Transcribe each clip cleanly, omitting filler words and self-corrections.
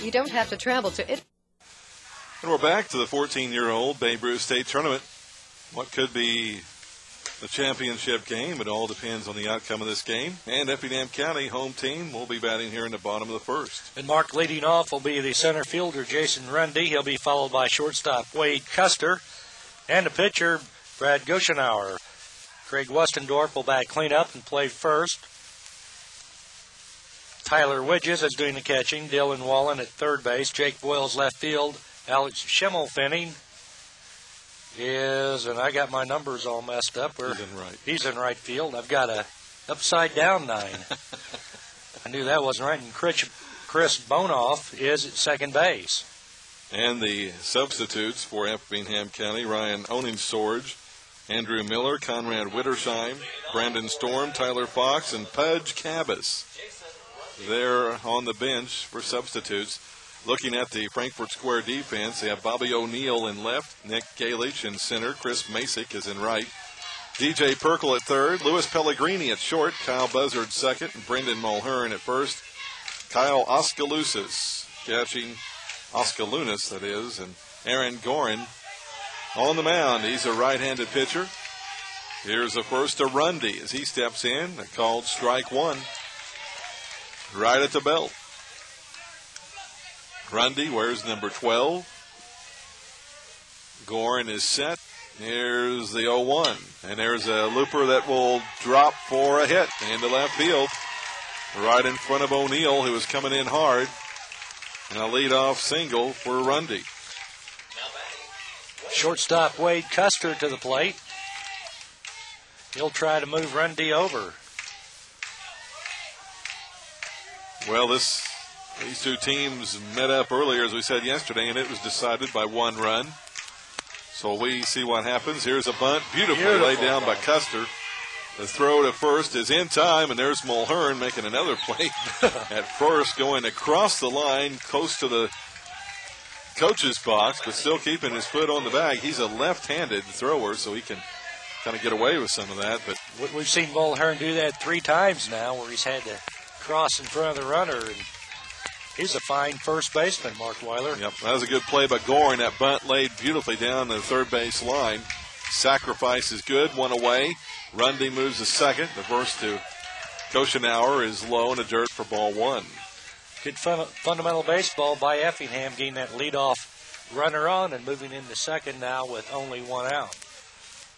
You don't have to travel to it. And we're back to the 14-year-old Babe Ruth State Tournament. What could be the championship game? It all depends on the outcome of this game. And Effingham County home team will be batting here in the bottom of the first. And Mark leading off will be the center fielder, Jason Rundy. He'll be followed by shortstop Wade Custer. And the pitcher, Brad Goshenauer. Craig Westendorf will bat cleanup and play first. Tyler Widges is doing the catching. Dylan Wallen at third base. Jake Boyles left field. Alex Schimmelfenning is, and I got my numbers all messed up. He's in right field. I've got a upside-down 9. I knew that wasn't right. And Chris Bonoff is at second base. And the substitutes for Effingham County, Ryan Oningsorge, Andrew Miller, Conrad Wittersheim, Brandon Storm, Tyler Fox, and Pudge Cabas. They're on the bench for substitutes. Looking at the Frankfort Square defense, they have Bobby O'Neill in left, Nick Galich in center, Chris Masick is in right, DJ Perkle at third, Louis Pellegrini at short, Kyle Buzzard second, and Brendan Mulhern at first. Kyle Oskaloosis catching, Oskaloonis that is, and Aaron Gorin on the mound. He's a right-handed pitcher. Here's the first to Rundy as he steps in. They're called strike one. Right at the belt. Grundy wears number 12. Gorin is set. Here's the 0-1. And there's a looper that will drop for a hit into left field. Right in front of O'Neill, who is coming in hard. And a leadoff single for Rundy. Shortstop Wade Custer to the plate. He'll try to move Rundy over. Well, these two teams met up earlier, as we said yesterday, and it was decided by 1 run. So we see what happens. Here's a bunt, beautifully laid down by Custer. The throw to first is in time, and there's Mulhern making another play at first, going across the line, close to the coach's box, but still keeping his foot on the bag. He's a left-handed thrower, so he can kind of get away with some of that. But we've seen Mulhern do that 3 times now, where he's had to cross in front of the runner, and he's a fine first baseman, Mark Weiler. Yep, that was a good play by Gorin. That bunt laid beautifully down the third base line. Sacrifice is good, 1 away. Rundy moves to second. The first to Goshenauer is low in the dirt for ball 1. Good fundamental baseball by Effingham, getting that leadoff runner on and moving into second now with only 1 out.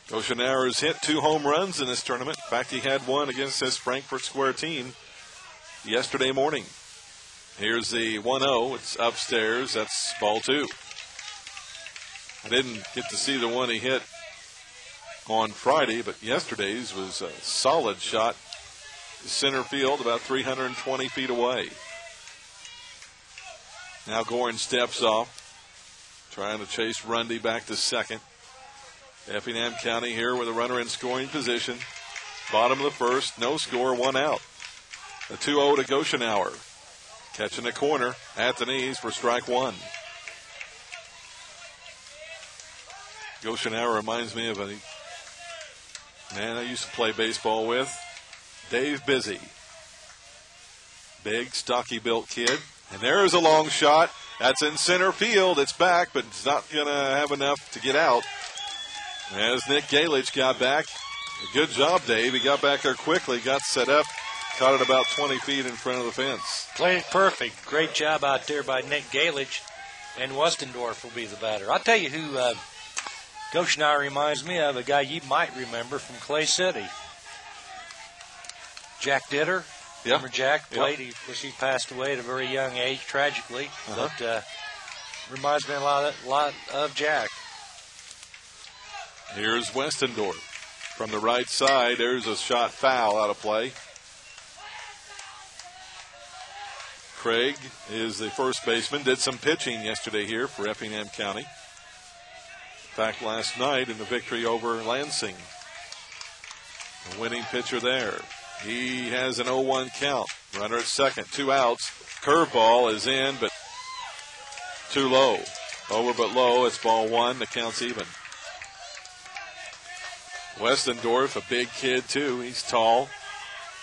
Goshenauer has hit 2 home runs in this tournament. In fact, he had 1 against this Frankfort Square team yesterday morning. Here's the 1-0. It's upstairs. That's ball 2. I didn't get to see the one he hit on Friday, but yesterday's was a solid shot. Center field, about 320 feet away. Now Gorin steps off, trying to chase Rundy back to second. Effingham County here with a runner in scoring position. Bottom of the first, no score, 1 out. A 2-0 to Goshenauer. Catching the corner at the knees for strike 1. Goshenauer reminds me of a man I used to play baseball with, Dave Busy. Big, stocky-built kid. And there's a long shot. That's in center field. It's back, but it's not going to have enough to get out. As Nick Galich got back. Good job, Dave. He got back there quickly, got set up, caught it about 20 feet in front of the fence. Played it perfect. Great job out there by Nick Galich. And Westendorf will be the batter. I'll tell you who Goshenauer reminds me of, a guy you might remember from Clay City. Jack Ditter. Yeah. Remember Jack played? Yep. He passed away at a very young age, tragically. But reminds me a lot of Jack. Here's Westendorf from the right side. There's a shot foul out of play. Craig is the first baseman. Did some pitching yesterday here for Effingham County. In fact, last night in the victory over Lansing. The winning pitcher there. He has an 0-1 count. Runner at second, 2 outs. Curveball is in, but too low. Over but low. It's ball 1. The count's even. Westendorf, a big kid too. He's tall,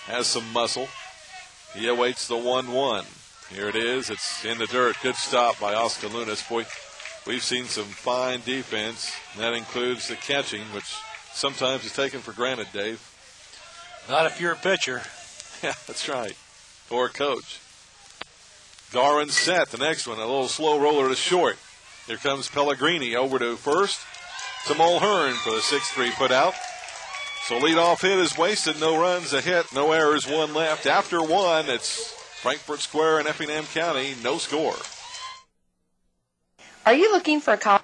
has some muscle. He awaits the 1-1. Here it is. It's in the dirt. Good stop by Oscar Lunas. Boy, we've seen some fine defense, and that includes the catching, which sometimes is taken for granted, Dave. Not if you're a pitcher. Yeah, that's right. Or a coach. Garland set. The next one, a little slow roller to short. Here comes Pellegrini over to first to Mulhern for the 6-3 put out. So leadoff hit is wasted. No runs, a hit, no errors, one left. After one, it's Frankfort Square in Effingham County, no score. Are you looking for a college?